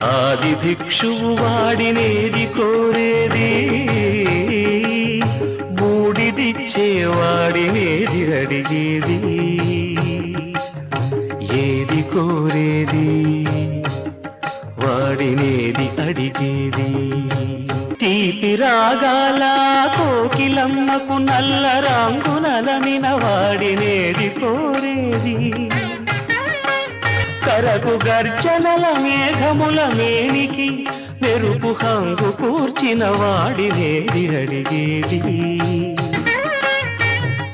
ఆది భిక్షువు వాడినేది కోరేది, బూడిదిచ్చేవాడినేది అడిగేది. ఏది కోరేది వాడినేది అడిగేది. తీపి రాగాల కోకిలమ్మకు నల్ల రంగు నలమిన వాడినేది కోరేది. కరకు గర్జనల మేఘముల మేనికి మెరుపు హంగు కూర్చిన వాడినేది అడిగేది.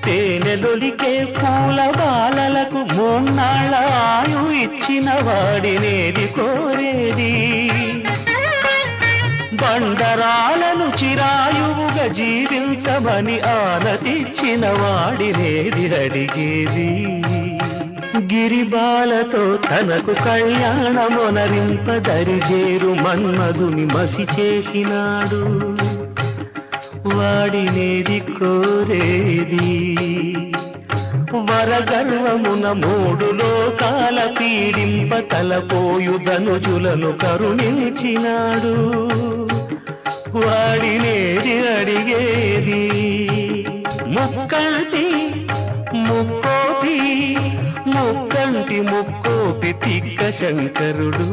తేనెలొలికే పూల బాలలకు మూన్నాళ్ళ ఆయు ఇచ్చిన వాడినేది కోరేది. బండరాలను చిరాయువుగా జీవించమని ఆనతిచ్చిన వాడినేది అడిగేది. గిరిబాలతో తనకు కళ్యాణమొనరింపదరిజేరు మన్మధుని మసి చేసినాడు, వాడినేది కోరేది. వరగర్వమున మూడు లోకాల పీడింప తలపోయు ధనుజులను కరుణించినాడు, వాడినేది అడిగేది. ముక్కంటి ముక్కోపి ముక్కోపి తిక్క శంకరుడు,